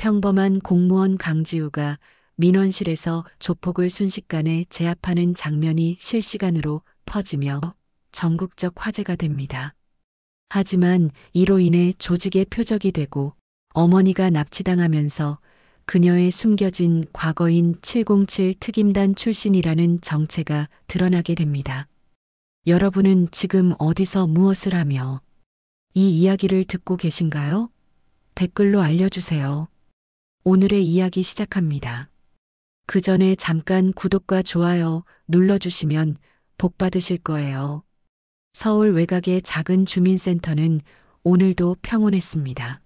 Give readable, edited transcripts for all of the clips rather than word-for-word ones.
평범한 공무원 강지우가 민원실에서 조폭을 순식간에 제압하는 장면이 실시간으로 퍼지며 전국적 화제가 됩니다. 하지만 이로 인해 조직의 표적이 되고 어머니가 납치당하면서 그녀의 숨겨진 과거인 707 특임단 출신이라는 정체가 드러나게 됩니다. 여러분은 지금 어디서 무엇을 하며 이 이야기를 듣고 계신가요? 댓글로 알려주세요. 오늘의 이야기 시작합니다. 그 전에 잠깐 구독과 좋아요 눌러주시면 복 받으실 거예요. 서울 외곽의 작은 주민센터는 오늘도 평온했습니다.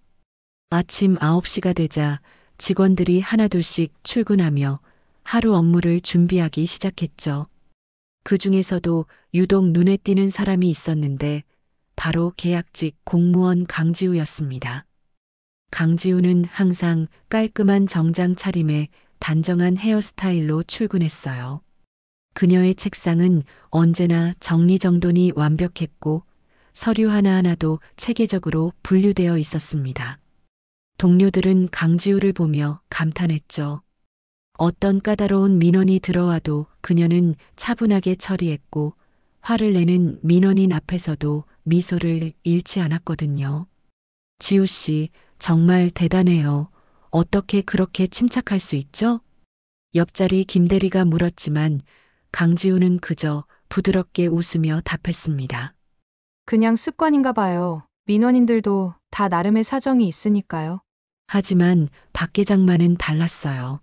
아침 9시가 되자 직원들이 하나둘씩 출근하며 하루 업무를 준비하기 시작했죠. 그 중에서도 유독 눈에 띄는 사람이 있었는데 바로 계약직 공무원 강지우였습니다. 강지우는 항상 깔끔한 정장 차림에 단정한 헤어스타일로 출근했어요. 그녀의 책상은 언제나 정리정돈이 완벽했고 서류 하나하나도 체계적으로 분류되어 있었습니다. 동료들은 강지우를 보며 감탄했죠. 어떤 까다로운 민원이 들어와도 그녀는 차분하게 처리했고 화를 내는 민원인 앞에서도 미소를 잃지 않았거든요. 지우 씨, 정말 대단해요. 어떻게 그렇게 침착할 수 있죠? 옆자리 김대리가 물었지만 강지우는 그저 부드럽게 웃으며 답했습니다. 그냥 습관인가 봐요. 민원인들도 다 나름의 사정이 있으니까요. 하지만 박 계장만은 달랐어요.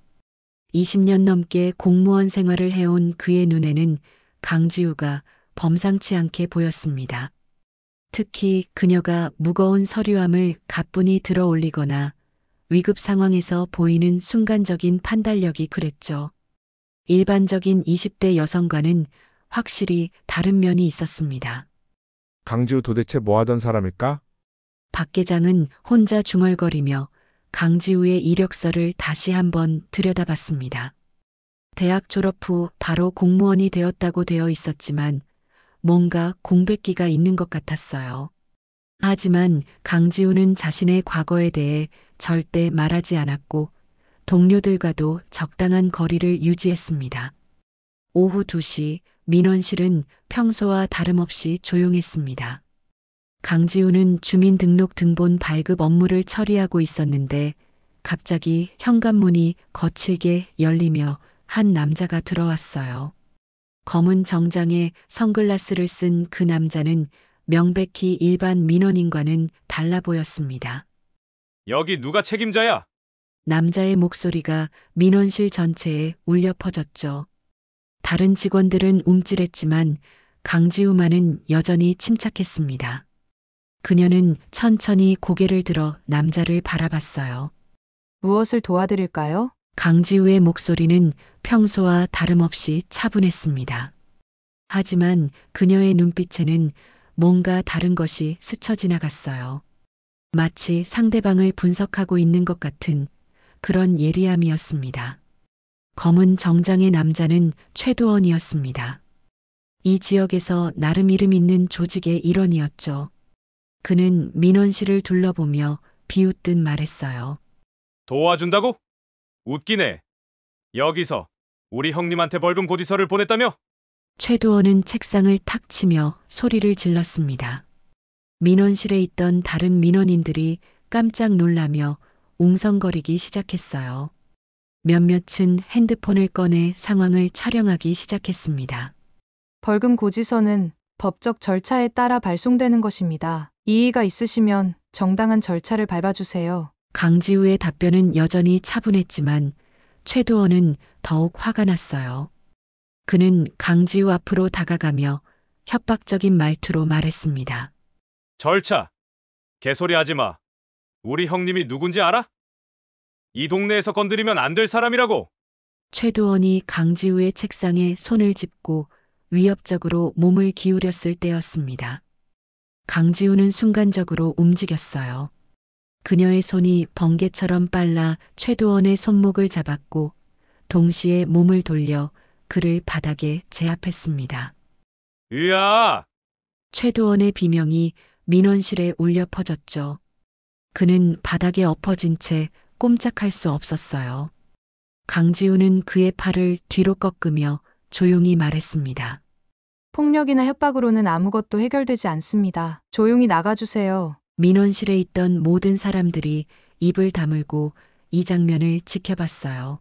20년 넘게 공무원 생활을 해온 그의 눈에는 강지우가 범상치 않게 보였습니다. 특히 그녀가 무거운 서류함을 가뿐히 들어 올리거나 위급 상황에서 보이는 순간적인 판단력이 그랬죠. 일반적인 20대 여성과는 확실히 다른 면이 있었습니다. 강지우 도대체 뭐 하던 사람일까? 박 계장은 혼자 중얼거리며 강지우의 이력서를 다시 한번 들여다봤습니다. 대학 졸업 후 바로 공무원이 되었다고 되어 있었지만 뭔가 공백기가 있는 것 같았어요. 하지만 강지우는 자신의 과거에 대해 절대 말하지 않았고 동료들과도 적당한 거리를 유지했습니다. 오후 2시 민원실은 평소와 다름없이 조용했습니다. 강지우는 주민등록 등본 발급 업무를 처리하고 있었는데 갑자기 현관문이 거칠게 열리며 한 남자가 들어왔어요. 검은 정장에 선글라스를 쓴 그 남자는 명백히 일반 민원인과는 달라 보였습니다. 여기 누가 책임자야? 남자의 목소리가 민원실 전체에 울려 퍼졌죠. 다른 직원들은 움찔했지만 강지우만은 여전히 침착했습니다. 그녀는 천천히 고개를 들어 남자를 바라봤어요. 무엇을 도와드릴까요? 강지우의 목소리는 평소와 다름없이 차분했습니다. 하지만 그녀의 눈빛에는 뭔가 다른 것이 스쳐 지나갔어요. 마치 상대방을 분석하고 있는 것 같은 그런 예리함이었습니다. 검은 정장의 남자는 최도원이었습니다. 이 지역에서 나름 이름 있는 조직의 일원이었죠. 그는 민원실을 둘러보며 비웃듯 말했어요. 도와준다고? 웃기네. 여기서 우리 형님한테 벌금 고지서를 보냈다며? 최도원은 책상을 탁 치며 소리를 질렀습니다. 민원실에 있던 다른 민원인들이 깜짝 놀라며 웅성거리기 시작했어요. 몇몇은 핸드폰을 꺼내 상황을 촬영하기 시작했습니다. 벌금 고지서는 법적 절차에 따라 발송되는 것입니다. 이의가 있으시면 정당한 절차를 밟아주세요. 강지우의 답변은 여전히 차분했지만 최도원은 더욱 화가 났어요. 그는 강지우 앞으로 다가가며 협박적인 말투로 말했습니다. 절차. 개소리 하지 마. 우리 형님이 누군지 알아? 이 동네에서 건드리면 안 될 사람이라고. 최도원이 강지우의 책상에 손을 짚고 위협적으로 몸을 기울였을 때였습니다. 강지우는 순간적으로 움직였어요. 그녀의 손이 번개처럼 빨라 최도원의 손목을 잡았고 동시에 몸을 돌려 그를 바닥에 제압했습니다. 으아! 최도원의 비명이 민원실에 울려 퍼졌죠. 그는 바닥에 엎어진 채 꼼짝할 수 없었어요. 강지우는 그의 팔을 뒤로 꺾으며 조용히 말했습니다. 폭력이나 협박으로는 아무것도 해결되지 않습니다. 조용히 나가주세요. 민원실에 있던 모든 사람들이 입을 다물고 이 장면을 지켜봤어요.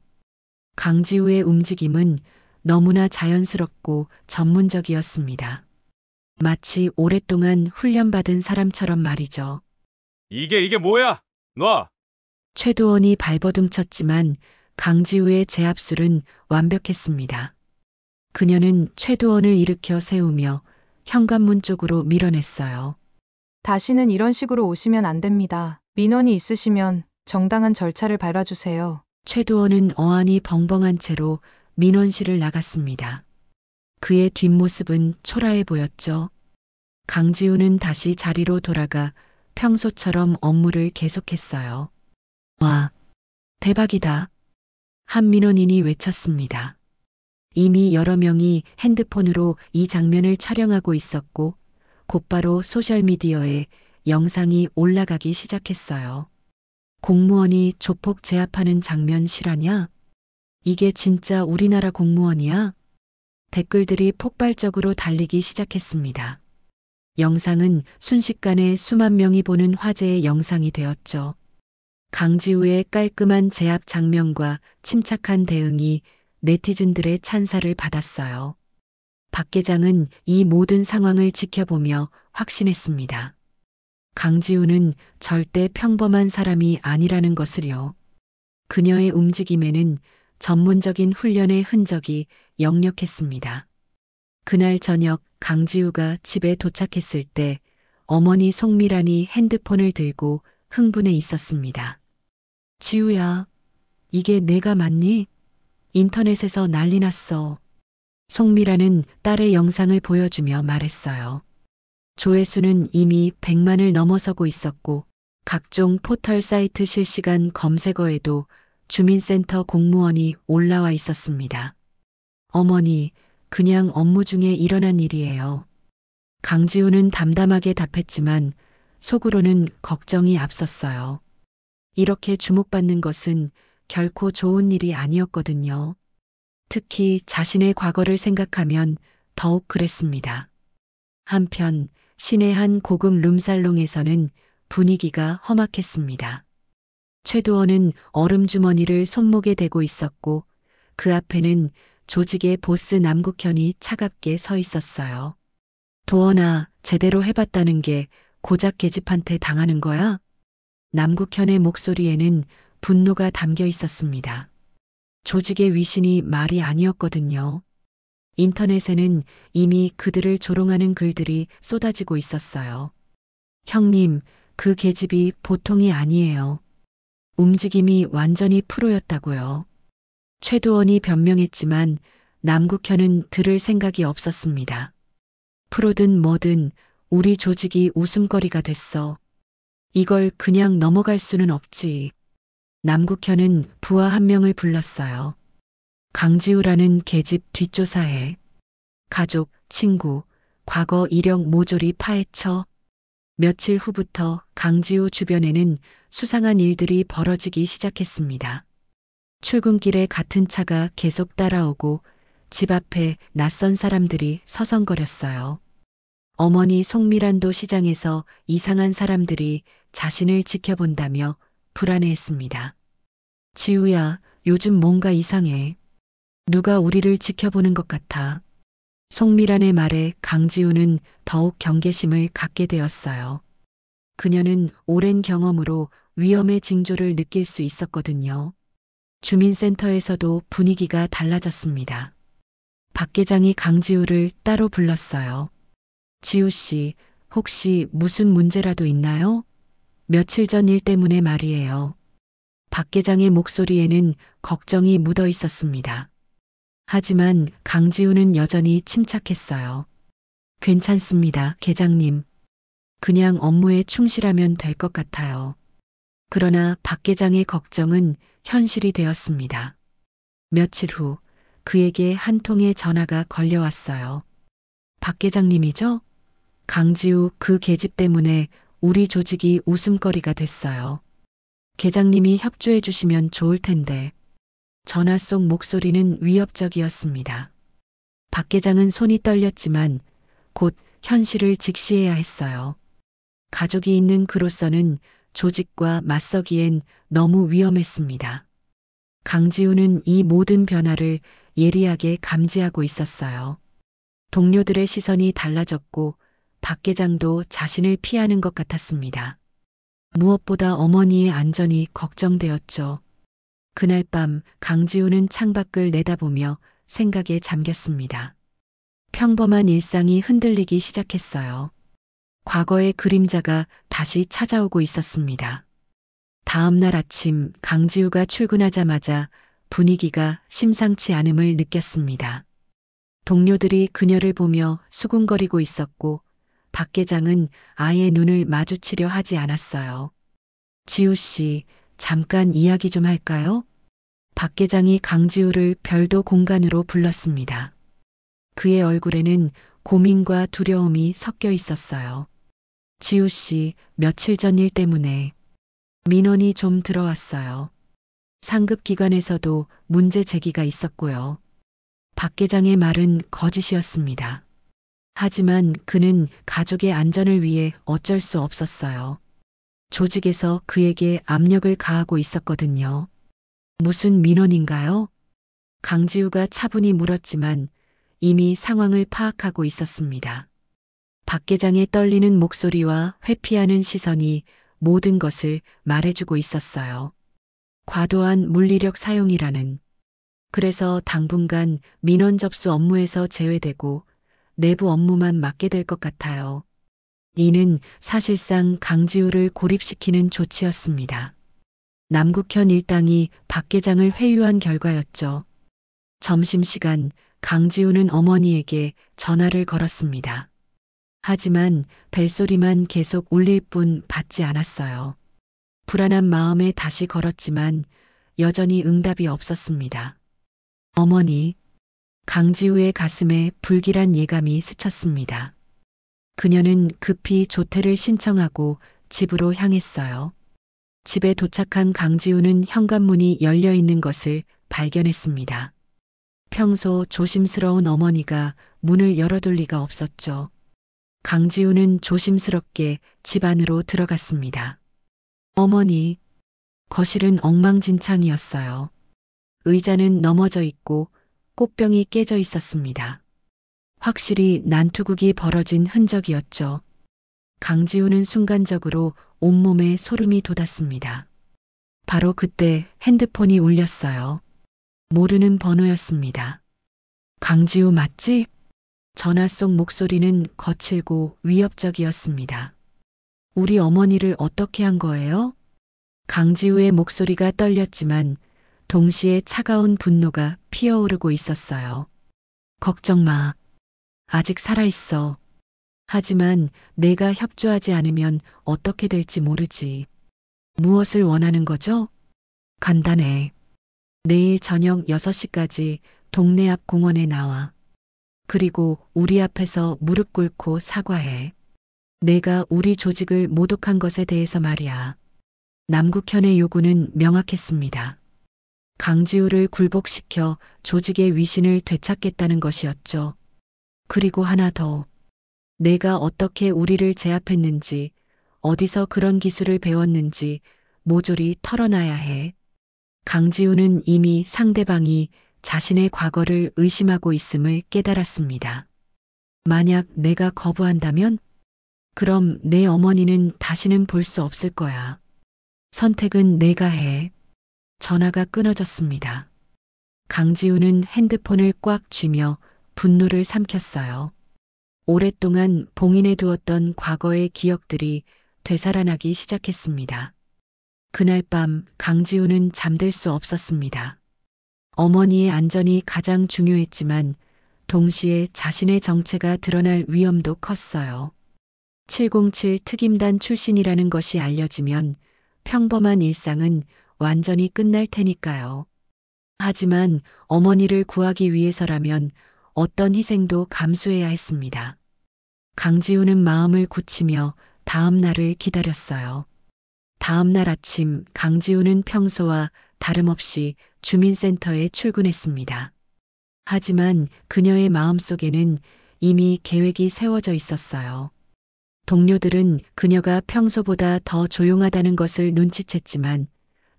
강지우의 움직임은 너무나 자연스럽고 전문적이었습니다. 마치 오랫동안 훈련받은 사람처럼 말이죠. 이게 뭐야? 놔! 최도원이 발버둥 쳤지만 강지우의 제압술은 완벽했습니다. 그녀는 최도원을 일으켜 세우며 현관문 쪽으로 밀어냈어요. 다시는 이런 식으로 오시면 안 됩니다. 민원이 있으시면 정당한 절차를 밟아주세요. 최도원은 어안이 벙벙한 채로 민원실을 나갔습니다. 그의 뒷모습은 초라해 보였죠. 강지우는 다시 자리로 돌아가 평소처럼 업무를 계속했어요. 와, 대박이다. 한 민원인이 외쳤습니다. 이미 여러 명이 핸드폰으로 이 장면을 촬영하고 있었고 곧바로 소셜미디어에 영상이 올라가기 시작했어요. 공무원이 조폭 제압하는 장면 실화냐? 이게 진짜 우리나라 공무원이야? 댓글들이 폭발적으로 달리기 시작했습니다. 영상은 순식간에 수만 명이 보는 화제의 영상이 되었죠. 강지우의 깔끔한 제압 장면과 침착한 대응이 네티즌들의 찬사를 받았어요. 박 계장은 이 모든 상황을 지켜보며 확신했습니다. 강지우는 절대 평범한 사람이 아니라는 것을요. 그녀의 움직임에는 전문적인 훈련의 흔적이 역력했습니다. 그날 저녁 강지우가 집에 도착했을 때 어머니 송미란이 핸드폰을 들고 흥분해 있었습니다. 지우야, 이게 내가 맞니? 인터넷에서 난리 났어. 송미란은 딸의 영상을 보여주며 말했어요. 조회수는 이미 100만을 넘어서고 있었고 각종 포털 사이트 실시간 검색어에도 주민센터 공무원이 올라와 있었습니다. 어머니, 그냥 업무 중에 일어난 일이에요. 강지우는 담담하게 답했지만 속으로는 걱정이 앞섰어요. 이렇게 주목받는 것은 결코 좋은 일이 아니었거든요. 특히 자신의 과거를 생각하면 더욱 그랬습니다. 한편 시내 한 고급 룸살롱에서는 분위기가 험악했습니다. 최도원은 얼음 주머니를 손목에 대고 있었고 그 앞에는 조직의 보스 남국현이 차갑게 서 있었어요. 도원아, 제대로 해봤다는 게 고작 계집한테 당하는 거야? 남국현의 목소리에는 분노가 담겨 있었습니다. 조직의 위신이 말이 아니었거든요. 인터넷에는 이미 그들을 조롱하는 글들이 쏟아지고 있었어요. 형님, 그 계집이 보통이 아니에요. 움직임이 완전히 프로였다고요. 최도원이 변명했지만 남국현은 들을 생각이 없었습니다. 프로든 뭐든 우리 조직이 웃음거리가 됐어. 이걸 그냥 넘어갈 수는 없지. 남국현은 부하 한 명을 불렀어요. 강지우라는 계집 뒷조사해. 가족, 친구, 과거 이력 모조리 파헤쳐. 며칠 후부터 강지우 주변에는 수상한 일들이 벌어지기 시작했습니다. 출근길에 같은 차가 계속 따라오고 집 앞에 낯선 사람들이 서성거렸어요. 어머니 송미란도 시장에서 이상한 사람들이 자신을 지켜본다며 불안해했습니다. 지우야, 요즘 뭔가 이상해. 누가 우리를 지켜보는 것 같아. 송미란의 말에 강지우는 더욱 경계심을 갖게 되었어요. 그녀는 오랜 경험으로 위험의 징조를 느낄 수 있었거든요. 주민센터에서도 분위기가 달라졌습니다. 박 계장이 강지우를 따로 불렀어요. 지우 씨, 혹시 무슨 문제라도 있나요? 며칠 전 일 때문에 말이에요. 박 계장의 목소리에는 걱정이 묻어 있었습니다. 하지만 강지우는 여전히 침착했어요. 괜찮습니다, 계장님. 그냥 업무에 충실하면 될 것 같아요. 그러나 박 계장의 걱정은 현실이 되었습니다. 며칠 후 그에게 한 통의 전화가 걸려왔어요. 박 계장님이죠? 강지우 그 계집 때문에 우리 조직이 웃음거리가 됐어요. 계장님이 협조해 주시면 좋을 텐데. 전화 속 목소리는 위협적이었습니다. 박 계장은 손이 떨렸지만 곧 현실을 직시해야 했어요. 가족이 있는 그로서는 조직과 맞서기엔 너무 위험했습니다. 강지우는 이 모든 변화를 예리하게 감지하고 있었어요. 동료들의 시선이 달라졌고 박 계장도 자신을 피하는 것 같았습니다. 무엇보다 어머니의 안전이 걱정되었죠. 그날 밤 강지우는 창밖을 내다보며 생각에 잠겼습니다. 평범한 일상이 흔들리기 시작했어요. 과거의 그림자가 다시 찾아오고 있었습니다. 다음 날 아침 강지우가 출근하자마자 분위기가 심상치 않음을 느꼈습니다. 동료들이 그녀를 보며 수군거리고 있었고 박 계장은 아예 눈을 마주치려 하지 않았어요. 지우 씨, 잠깐 이야기 좀 할까요? 박 계장이 강지우를 별도 공간으로 불렀습니다. 그의 얼굴에는 고민과 두려움이 섞여 있었어요. 지우 씨, 며칠 전 일 때문에 민원이 좀 들어왔어요. 상급 기관에서도 문제 제기가 있었고요. 박 계장의 말은 거짓이었습니다. 하지만 그는 가족의 안전을 위해 어쩔 수 없었어요. 조직에서 그에게 압력을 가하고 있었거든요. 무슨 민원인가요? 강지우가 차분히 물었지만 이미 상황을 파악하고 있었습니다. 박 계장의 떨리는 목소리와 회피하는 시선이 모든 것을 말해주고 있었어요. 과도한 물리력 사용이라는. 그래서 당분간 민원 접수 업무에서 제외되고 내부 업무만 맡게 될 것 같아요. 이는 사실상 강지우를 고립시키는 조치였습니다. 남국현 일당이 박 계장을 회유한 결과였죠. 점심시간 강지우는 어머니에게 전화를 걸었습니다. 하지만 벨소리만 계속 울릴 뿐 받지 않았어요. 불안한 마음에 다시 걸었지만 여전히 응답이 없었습니다. 어머니, 강지우의 가슴에 불길한 예감이 스쳤습니다. 그녀는 급히 조퇴를 신청하고 집으로 향했어요. 집에 도착한 강지우는 현관문이 열려 있는 것을 발견했습니다. 평소 조심스러운 어머니가 문을 열어둘 리가 없었죠. 강지우는 조심스럽게 집 안으로 들어갔습니다. 어머니, 거실은 엉망진창이었어요. 의자는 넘어져 있고 꽃병이 깨져 있었습니다. 확실히 난투극이 벌어진 흔적이었죠. 강지우는 순간적으로 온몸에 소름이 돋았습니다. 바로 그때 핸드폰이 울렸어요. 모르는 번호였습니다. 강지우 맞지? 전화 속 목소리는 거칠고 위협적이었습니다. 우리 어머니를 어떻게 한 거예요? 강지우의 목소리가 떨렸지만 동시에 차가운 분노가 피어오르고 있었어요. 걱정 마. 아직 살아있어. 하지만 내가 협조하지 않으면 어떻게 될지 모르지. 무엇을 원하는 거죠? 간단해. 내일 저녁 6시까지 동네 앞 공원에 나와. 그리고 우리 앞에서 무릎 꿇고 사과해. 내가 우리 조직을 모독한 것에 대해서 말이야. 남국현의 요구는 명확했습니다. 강지우를 굴복시켜 조직의 위신을 되찾겠다는 것이었죠. 그리고 하나 더. 내가 어떻게 우리를 제압했는지, 어디서 그런 기술을 배웠는지 모조리 털어놔야 해. 강지우는 이미 상대방이 자신의 과거를 의심하고 있음을 깨달았습니다. 만약 내가 거부한다면? 그럼 내 어머니는 다시는 볼 수 없을 거야. 선택은 내가 해. 전화가 끊어졌습니다. 강지우는 핸드폰을 꽉 쥐며 분노를 삼켰어요. 오랫동안 봉인해 두었던 과거의 기억들이 되살아나기 시작했습니다. 그날 밤 강지우는 잠들 수 없었습니다. 어머니의 안전이 가장 중요했지만 동시에 자신의 정체가 드러날 위험도 컸어요. 707 특임단 출신이라는 것이 알려지면 평범한 일상은 완전히 끝날 테니까요. 하지만 어머니를 구하기 위해서라면 어떤 희생도 감수해야 했습니다. 강지우는 마음을 굳히며 다음 날을 기다렸어요. 다음 날 아침 강지우는 평소와 다름없이 주민센터에 출근했습니다. 하지만 그녀의 마음속에는 이미 계획이 세워져 있었어요. 동료들은 그녀가 평소보다 더 조용하다는 것을 눈치챘지만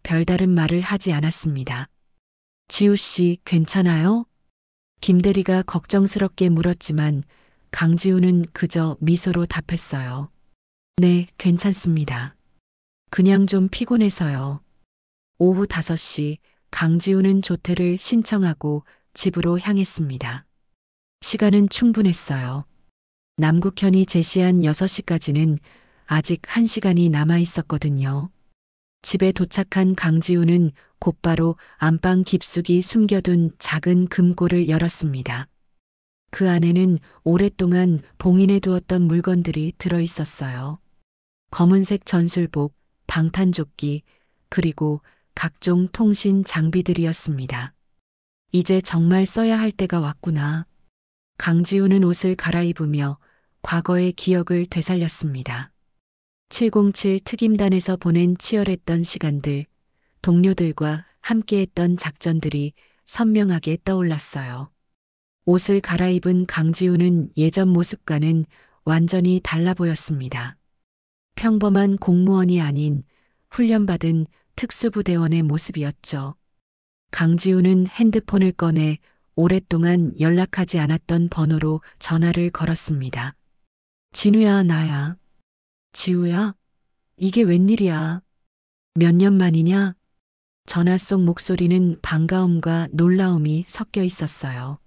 별다른 말을 하지 않았습니다. 지우 씨, 괜찮아요? 김대리가 걱정스럽게 물었지만 강지우는 그저 미소로 답했어요. 네, 괜찮습니다. 그냥 좀 피곤해서요. 오후 5시 강지우는 조퇴를 신청하고 집으로 향했습니다. 시간은 충분했어요. 남국현이 제시한 6시까지는 아직 1시간이 남아 있었거든요. 집에 도착한 강지우는 곧바로 안방 깊숙이 숨겨둔 작은 금고를 열었습니다. 그 안에는 오랫동안 봉인해 두었던 물건들이 들어 있었어요. 검은색 전술복, 방탄조끼, 그리고 각종 통신 장비들이었습니다. 이제 정말 써야 할 때가 왔구나. 강지우는 옷을 갈아입으며 과거의 기억을 되살렸습니다. 707 특임단에서 보낸 치열했던 시간들, 동료들과 함께했던 작전들이 선명하게 떠올랐어요. 옷을 갈아입은 강지우는 예전 모습과는 완전히 달라 보였습니다. 평범한 공무원이 아닌 훈련받은 특수부대원의 모습이었죠. 강지우는 핸드폰을 꺼내 오랫동안 연락하지 않았던 번호로 전화를 걸었습니다. 진우야, 나야. 지우야? 이게 웬일이야? 몇 년 만이냐? 전화 속 목소리는 반가움과 놀라움이 섞여 있었어요.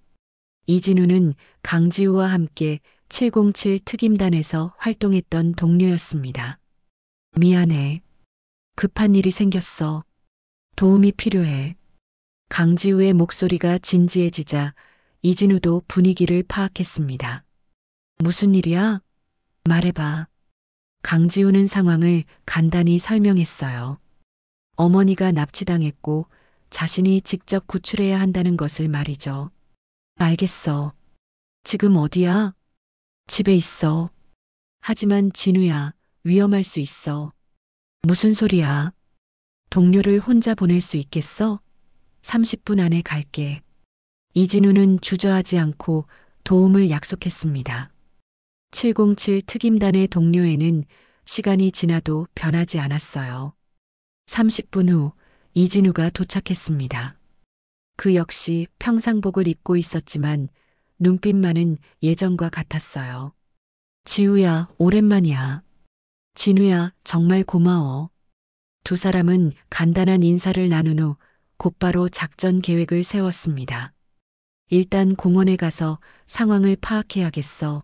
이진우는 강지우와 함께 707 특임단에서 활동했던 동료였습니다. 미안해. 급한 일이 생겼어. 도움이 필요해. 강지우의 목소리가 진지해지자 이진우도 분위기를 파악했습니다. 무슨 일이야? 말해봐. 강지우는 상황을 간단히 설명했어요. 어머니가 납치당했고 자신이 직접 구출해야 한다는 것을 말이죠. 알겠어. 지금 어디야? 집에 있어. 하지만 진우야, 위험할 수 있어. 무슨 소리야? 동료를 혼자 보낼 수 있겠어? 30분 안에 갈게. 이진우는 주저하지 않고 도움을 약속했습니다. 707 특임단의 동료에는 시간이 지나도 변하지 않았어요. 30분 후 이진우가 도착했습니다. 그 역시 평상복을 입고 있었지만 눈빛만은 예전과 같았어요. 지우야, 오랜만이야. 진우야, 정말 고마워. 두 사람은 간단한 인사를 나눈 후 곧바로 작전 계획을 세웠습니다. 일단 공원에 가서 상황을 파악해야겠어.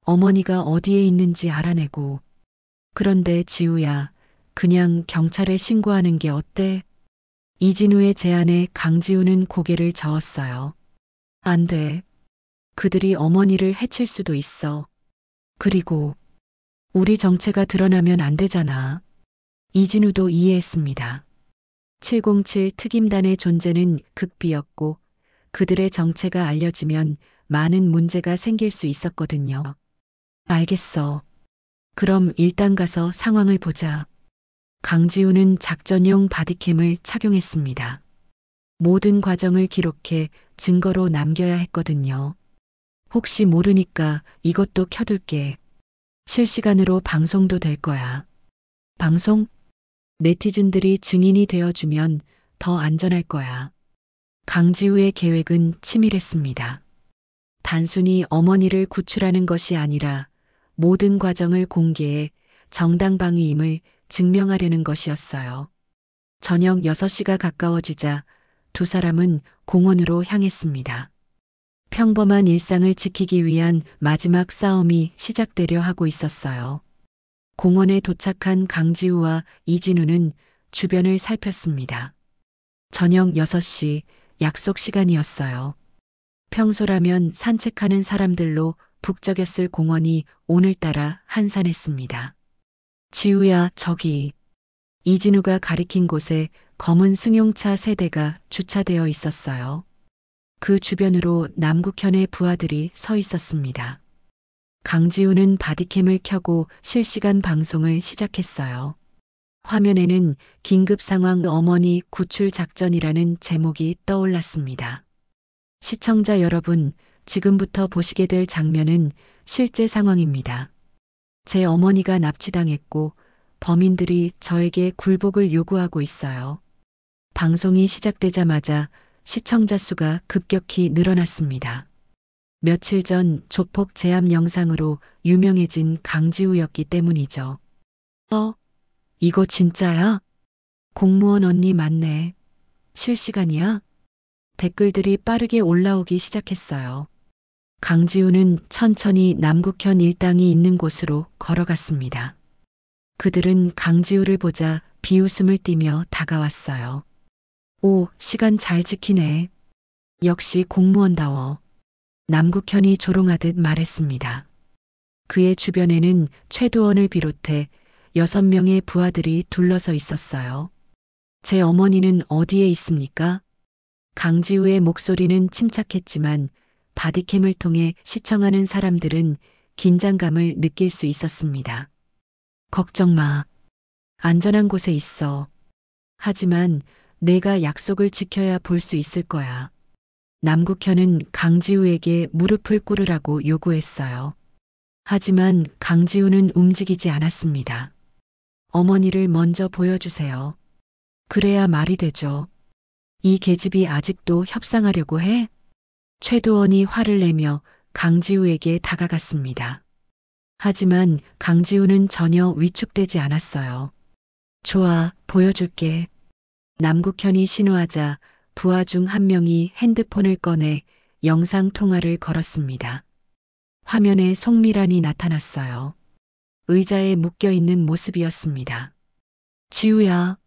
어머니가 어디에 있는지 알아내고. 그런데 지우야, 그냥 경찰에 신고하는 게 어때? 이진우의 제안에 강지우는 고개를 저었어요. 안 돼. 그들이 어머니를 해칠 수도 있어. 그리고 우리 정체가 드러나면 안 되잖아. 이진우도 이해했습니다. 707 특임단의 존재는 극비였고 그들의 정체가 알려지면 많은 문제가 생길 수 있었거든요. 알겠어. 그럼 일단 가서 상황을 보자. 강지우는 작전용 바디캠을 착용했습니다. 모든 과정을 기록해 증거로 남겨야 했거든요. 혹시 모르니까 이것도 켜둘게. 실시간으로 방송도 될 거야. 방송? 네티즌들이 증인이 되어주면 더 안전할 거야. 강지우의 계획은 치밀했습니다. 단순히 어머니를 구출하는 것이 아니라 모든 과정을 공개해 정당방위임을 증명하려는 것이었어요. 저녁 6시가 가까워지자 두 사람은 공원으로 향했습니다. 평범한 일상을 지키기 위한 마지막 싸움이 시작되려 하고 있었어요. 공원에 도착한 강지우와 이진우는 주변을 살폈습니다. 저녁 6시 약속 시간이었어요. 평소라면 산책하는 사람들로 북적였을 공원이 오늘따라 한산했습니다. 지우야, 저기. 이진우가 가리킨 곳에 검은 승용차 3대가 주차되어 있었어요. 그 주변으로 남국현의 부하들이 서 있었습니다. 강지우는 바디캠을 켜고 실시간 방송을 시작했어요. 화면에는 긴급 상황 어머니 구출 작전이라는 제목이 떠올랐습니다. 시청자 여러분, 지금부터 보시게 될 장면은 실제 상황입니다. 제 어머니가 납치당했고 범인들이 저에게 굴복을 요구하고 있어요. 방송이 시작되자마자 시청자 수가 급격히 늘어났습니다. 며칠 전 조폭 제압 영상으로 유명해진 강지우였기 때문이죠. 이거 진짜야? 공무원 언니 맞네. 실시간이야? 댓글들이 빠르게 올라오기 시작했어요. 강지우는 천천히 남국현 일당이 있는 곳으로 걸어갔습니다. 그들은 강지우를 보자 비웃음을 띠며 다가왔어요. 오, 시간 잘 지키네. 역시 공무원다워. 남국현이 조롱하듯 말했습니다. 그의 주변에는 최도원을 비롯해 6명의 부하들이 둘러서 있었어요. 제 어머니는 어디에 있습니까? 강지우의 목소리는 침착했지만 바디캠을 통해 시청하는 사람들은 긴장감을 느낄 수 있었습니다. 걱정 마. 안전한 곳에 있어. 하지만 내가 약속을 지켜야 볼 수 있을 거야. 남국현은 강지우에게 무릎을 꿇으라고 요구했어요. 하지만 강지우는 움직이지 않았습니다. 어머니를 먼저 보여주세요. 그래야 말이 되죠. 이 계집이 아직도 협상하려고 해? 최도원이 화를 내며 강지우에게 다가갔습니다. 하지만 강지우는 전혀 위축되지 않았어요. 좋아, 보여줄게. 남국현이 신호하자 부하 중 한 명이 핸드폰을 꺼내 영상 통화를 걸었습니다. 화면에 송미란이 나타났어요. 의자에 묶여있는 모습이었습니다. 지우야,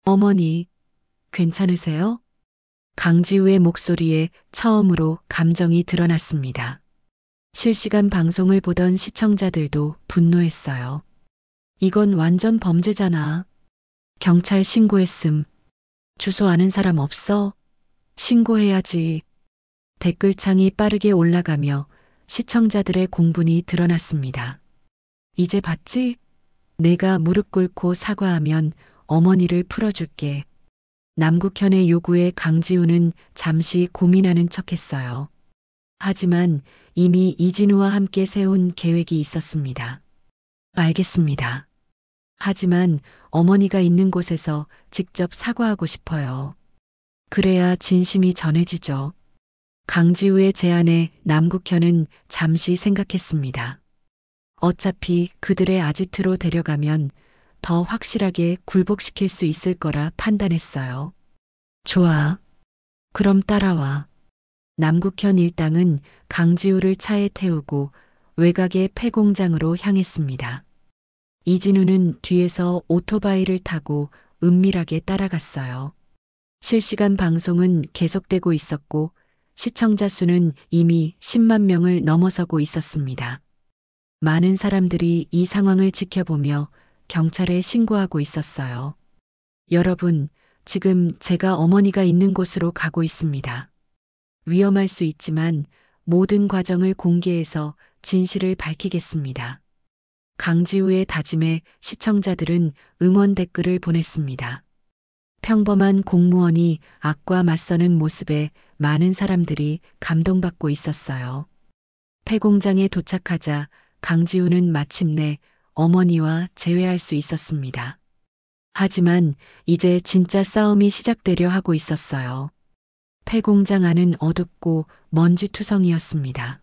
어머니, 괜찮으세요? 강지우의 목소리에 처음으로 감정이 드러났습니다. 실시간 방송을 보던 시청자들도 분노했어요. 이건 완전 범죄잖아. 경찰 신고했음. 주소 아는 사람 없어? 신고해야지. 댓글창이 빠르게 올라가며 시청자들의 공분이 드러났습니다. 이제 봤지? 내가 무릎 꿇고 사과하면 어머니를 풀어줄게. 남국현의 요구에 강지우는 잠시 고민하는 척했어요. 하지만 이미 이진우와 함께 세운 계획이 있었습니다. 알겠습니다. 하지만 어머니가 있는 곳에서 직접 사과하고 싶어요. 그래야 진심이 전해지죠. 강지우의 제안에 남국현은 잠시 생각했습니다. 어차피 그들의 아지트로 데려가면 더 확실하게 굴복시킬 수 있을 거라 판단했어요. 좋아. 그럼 따라와. 남국현 일당은 강지우를 차에 태우고 외곽의 폐공장으로 향했습니다. 이진우는 뒤에서 오토바이를 타고 은밀하게 따라갔어요. 실시간 방송은 계속되고 있었고 시청자 수는 이미 10만 명을 넘어서고 있었습니다. 많은 사람들이 이 상황을 지켜보며 경찰에 신고하고 있었어요. 여러분, 지금 제가 어머니가 있는 곳으로 가고 있습니다. 위험할 수 있지만 모든 과정을 공개해서 진실을 밝히겠습니다. 강지우의 다짐에 시청자들은 응원 댓글을 보냈습니다. 평범한 공무원이 악과 맞서는 모습에 많은 사람들이 감동받고 있었어요. 폐공장에 도착하자 강지우는 마침내 어머니와 재회할 수 있었습니다. 하지만 이제 진짜 싸움이 시작되려 하고 있었어요. 폐공장 안은 어둡고 먼지투성이었습니다.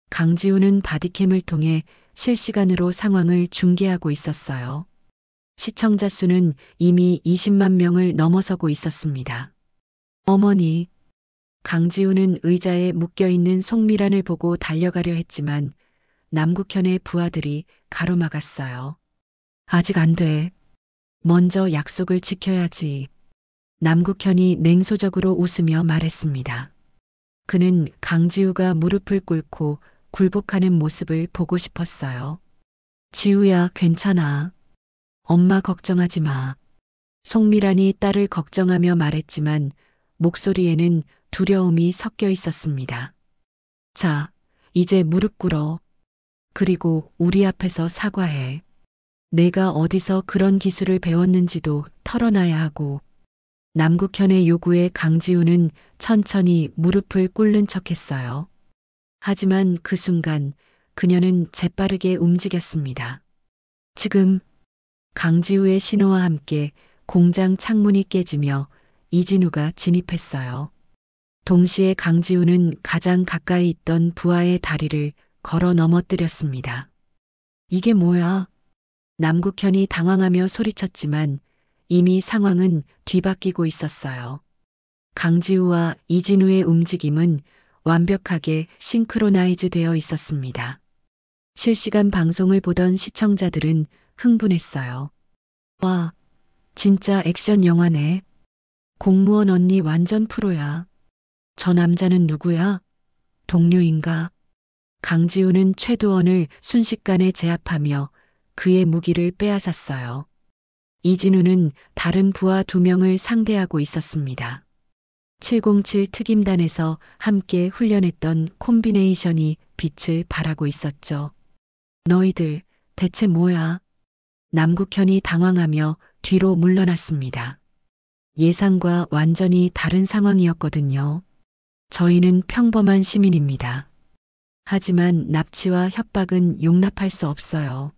강지우는 바디캠을 통해 실시간으로 상황을 중계하고 있었어요. 시청자 수는 이미 20만 명을 넘어서고 있었습니다. 어머니, 강지우는 의자에 묶여있는 송미란을 보고 달려가려 했지만 남국현의 부하들이 가로막았어요. 아직 안 돼. 먼저 약속을 지켜야지. 남국현이 냉소적으로 웃으며 말했습니다. 그는 강지우가 무릎을 꿇고 굴복하는 모습을 보고 싶었어요. 지우야, 괜찮아. 엄마 걱정하지 마. 송미란이 딸을 걱정하며 말했지만 목소리에는 두려움이 섞여 있었습니다. 자, 이제 무릎 꿇어. 그리고 우리 앞에서 사과해. 내가 어디서 그런 기술을 배웠는지도 털어놔야 하고 남국현의 요구에 강지우는 천천히 무릎을 꿇는 척했어요. 하지만 그 순간 그녀는 재빠르게 움직였습니다. 지금 강지우의 신호와 함께 공장 창문이 깨지며 이진우가 진입했어요. 동시에 강지우는 가장 가까이 있던 부하의 다리를 걸어 넘어뜨렸습니다. 이게 뭐야? 남국현이 당황하며 소리쳤지만 이미 상황은 뒤바뀌고 있었어요. 강지우와 이진우의 움직임은 완벽하게 싱크로나이즈 되어 있었습니다. 실시간 방송을 보던 시청자들은 흥분했어요. 와, 진짜 액션 영화네. 공무원 언니 완전 프로야. 저 남자는 누구야? 동료인가? 강지우는 최도원을 순식간에 제압하며 그의 무기를 빼앗았어요. 이진우는 다른 부하 2명을 상대하고 있었습니다. 707 특임단에서 함께 훈련했던 콤비네이션이 빛을 발하고 있었죠. 너희들 대체 뭐야? 남국현이 당황하며 뒤로 물러났습니다. 예상과 완전히 다른 상황이었거든요. 저희는 평범한 시민입니다. 하지만 납치와 협박은 용납할 수 없어요.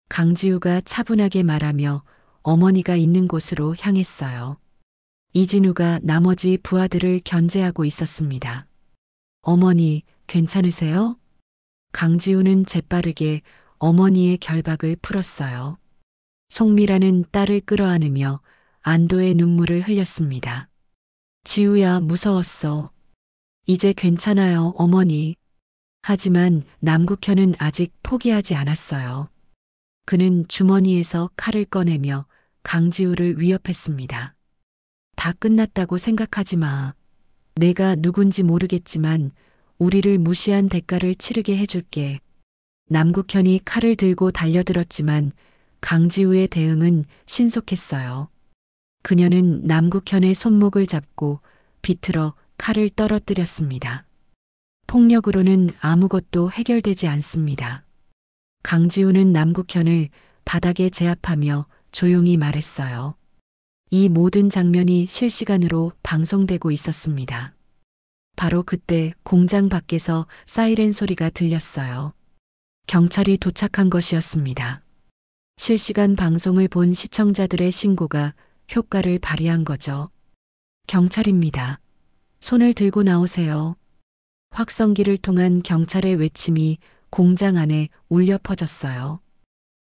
강지우가 차분하게 말하며 어머니가 있는 곳으로 향했어요. 이진우가 나머지 부하들을 견제하고 있었습니다. 어머니, 괜찮으세요? 강지우는 재빠르게 어머니의 결박을 풀었어요. 송미라는 딸을 끌어안으며 안도의 눈물을 흘렸습니다. 지우야, 무서웠어. 이제 괜찮아요, 어머니. 하지만 남국현은 아직 포기하지 않았어요. 그는 주머니에서 칼을 꺼내며 강지우를 위협했습니다. 다 끝났다고 생각하지 마. 내가 누군지 모르겠지만 우리를 무시한 대가를 치르게 해줄게. 남국현이 칼을 들고 달려들었지만 강지우의 대응은 신속했어요. 그녀는 남국현의 손목을 잡고 비틀어 칼을 떨어뜨렸습니다. 폭력으로는 아무것도 해결되지 않습니다. 강지우는 남국현을 바닥에 제압하며 조용히 말했어요. 이 모든 장면이 실시간으로 방송되고 있었습니다. 바로 그때 공장 밖에서 사이렌 소리가 들렸어요. 경찰이 도착한 것이었습니다. 실시간 방송을 본 시청자들의 신고가 효과를 발휘한 거죠. 경찰입니다. 손을 들고 나오세요. 확성기를 통한 경찰의 외침이 공장 안에 울려 퍼졌어요.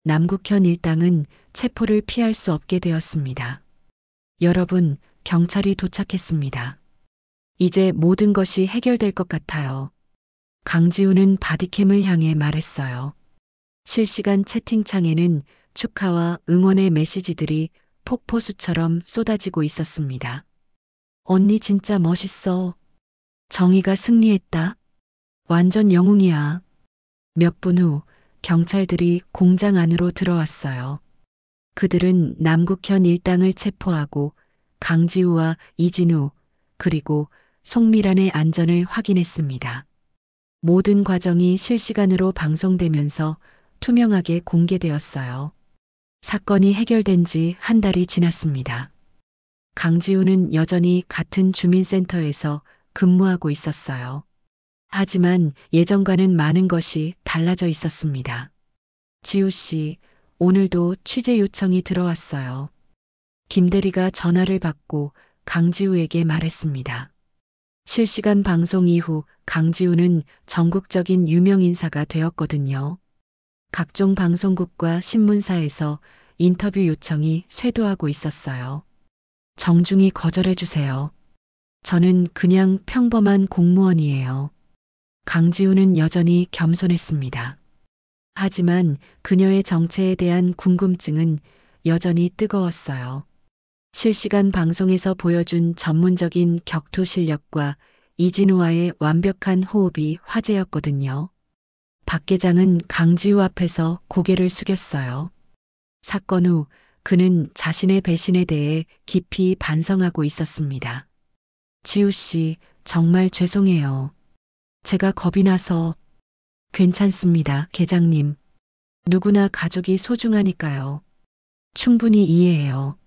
남국현 일당은 체포를 피할 수 없게 되었습니다. 여러분, 경찰이 도착했습니다. 이제 모든 것이 해결될 것 같아요. 강지우는 바디캠을 향해 말했어요. 실시간 채팅창에는 축하와 응원의 메시지들이 폭포수처럼 쏟아지고 있었습니다. 언니 진짜 멋있어. 정의가 승리했다. 완전 영웅이야. 몇 분 후 경찰들이 공장 안으로 들어왔어요. 그들은 남국현 일당을 체포하고 강지우와 이진우 그리고 송미란의 안전을 확인했습니다. 모든 과정이 실시간으로 방송되면서 투명하게 공개되었어요. 사건이 해결된 지 한 달이 지났습니다. 강지우는 여전히 같은 주민센터에서 근무하고 있었어요. 하지만 예전과는 많은 것이 달라져 있었습니다. 지우 씨, 오늘도 취재 요청이 들어왔어요. 김대리가 전화를 받고 강지우에게 말했습니다. 실시간 방송 이후 강지우는 전국적인 유명 인사가 되었거든요. 각종 방송국과 신문사에서 인터뷰 요청이 쇄도하고 있었어요. 정중히 거절해 주세요. 저는 그냥 평범한 공무원이에요. 강지우는 여전히 겸손했습니다. 하지만 그녀의 정체에 대한 궁금증은 여전히 뜨거웠어요. 실시간 방송에서 보여준 전문적인 격투 실력과 이진우와의 완벽한 호흡이 화제였거든요. 박 계장은 강지우 앞에서 고개를 숙였어요. 사건 후 그는 자신의 배신에 대해 깊이 반성하고 있었습니다. 지우 씨, 정말 죄송해요. 제가 겁이 나서. 괜찮습니다, 계장님. 누구나 가족이 소중하니까요. 충분히 이해해요.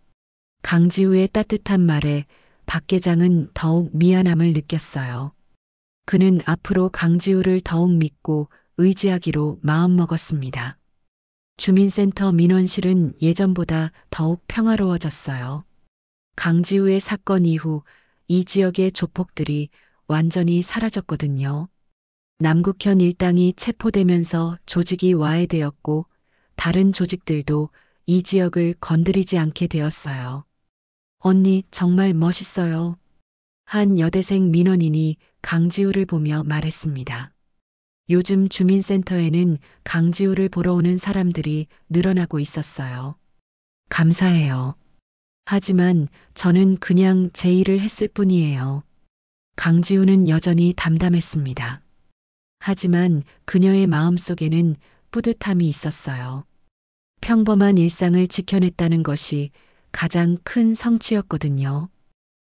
강지우의 따뜻한 말에 박 계장은 더욱 미안함을 느꼈어요. 그는 앞으로 강지우를 더욱 믿고 의지하기로 마음먹었습니다. 주민센터 민원실은 예전보다 더욱 평화로워졌어요. 강지우의 사건 이후 이 지역의 조폭들이 완전히 사라졌거든요. 남국현 일당이 체포되면서 조직이 와해되었고 다른 조직들도 이 지역을 건드리지 않게 되었어요. 언니 정말 멋있어요. 한 여대생 민원인이 강지우를 보며 말했습니다. 요즘 주민센터에는 강지우를 보러 오는 사람들이 늘어나고 있었어요. 감사해요. 하지만 저는 그냥 제 일을 했을 뿐이에요. 강지우는 여전히 담담했습니다. 하지만 그녀의 마음속에는 뿌듯함이 있었어요. 평범한 일상을 지켜냈다는 것이 가장 큰 성취였거든요.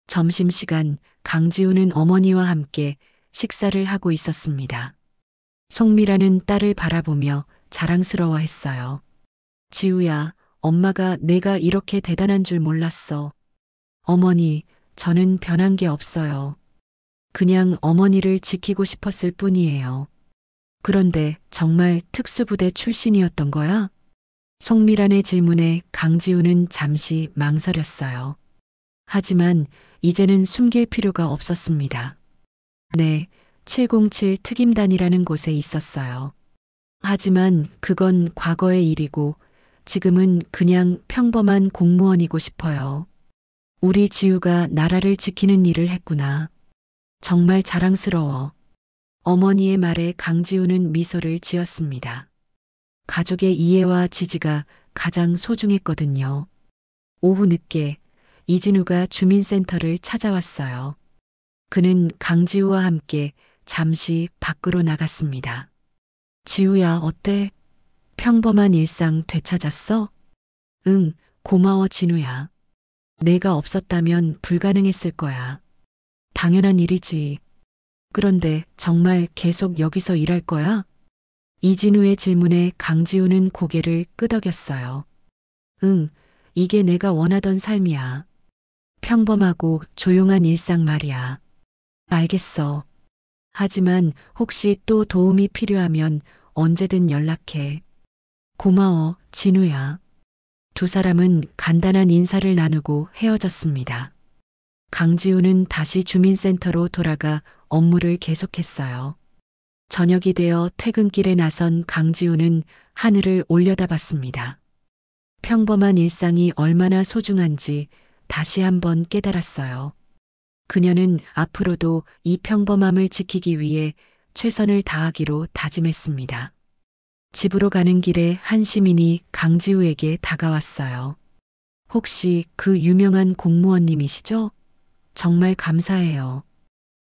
점심시간 강지우는 어머니와 함께 식사를 하고 있었습니다. 송미라는 딸을 바라보며 자랑스러워했어요. 지우야, 엄마가 내가 이렇게 대단한 줄 몰랐어. 어머니, 저는 변한 게 없어요. 그냥 어머니를 지키고 싶었을 뿐이에요. 그런데 정말 특수부대 출신이었던 거야? 송미란의 질문에 강지우는 잠시 망설였어요. 하지만 이제는 숨길 필요가 없었습니다. 네, 707 특임단이라는 곳에 있었어요. 하지만 그건 과거의 일이고 지금은 그냥 평범한 공무원이고 싶어요. 우리 지우가 나라를 지키는 일을 했구나. 정말 자랑스러워. 어머니의 말에 강지우는 미소를 지었습니다. 가족의 이해와 지지가 가장 소중했거든요. 오후 늦게 이진우가 주민센터를 찾아왔어요. 그는 강지우와 함께 잠시 밖으로 나갔습니다. 지우야, 어때? 평범한 일상 되찾았어? 응, 고마워 진우야. 내가 없었다면 불가능했을 거야. 당연한 일이지. 그런데 정말 계속 여기서 일할 거야? 이진우의 질문에 강지우는 고개를 끄덕였어요. 응, 이게 내가 원하던 삶이야. 평범하고 조용한 일상 말이야. 알겠어. 하지만 혹시 또 도움이 필요하면 언제든 연락해. 고마워, 진우야. 두 사람은 간단한 인사를 나누고 헤어졌습니다. 강지우는 다시 주민센터로 돌아가 업무를 계속했어요. 저녁이 되어 퇴근길에 나선 강지우는 하늘을 올려다봤습니다. 평범한 일상이 얼마나 소중한지 다시 한번 깨달았어요. 그녀는 앞으로도 이 평범함을 지키기 위해 최선을 다하기로 다짐했습니다. 집으로 가는 길에 한 시민이 강지우에게 다가왔어요. 혹시 그 유명한 공무원님이시죠? 정말 감사해요.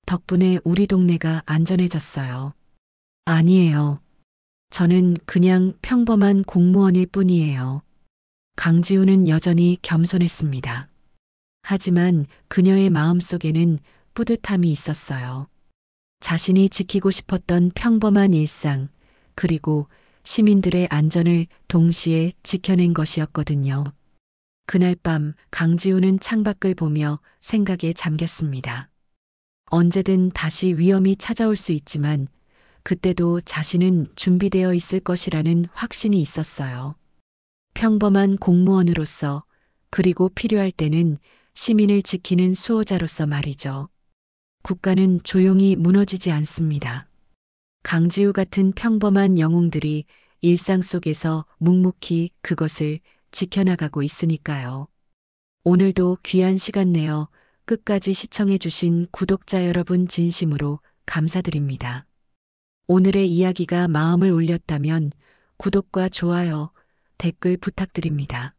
덕분에 우리 동네가 안전해졌어요. 아니에요. 저는 그냥 평범한 공무원일 뿐이에요. 강지우는 여전히 겸손했습니다. 하지만 그녀의 마음속에는 뿌듯함이 있었어요. 자신이 지키고 싶었던 평범한 일상, 그리고 시민들의 안전을 동시에 지켜낸 것이었거든요. 그날 밤 강지우는 창밖을 보며 생각에 잠겼습니다. 언제든 다시 위험이 찾아올 수 있지만 그때도 자신은 준비되어 있을 것이라는 확신이 있었어요. 평범한 공무원으로서, 그리고 필요할 때는 시민을 지키는 수호자로서 말이죠. 국가는 조용히 무너지지 않습니다. 강지우 같은 평범한 영웅들이 일상 속에서 묵묵히 그것을 지켜나가고 있으니까요. 오늘도 귀한 시간 내어 끝까지 시청해주신 구독자 여러분 진심으로 감사드립니다. 오늘의 이야기가 마음을 울렸다면 구독과 좋아요, 댓글 부탁드립니다.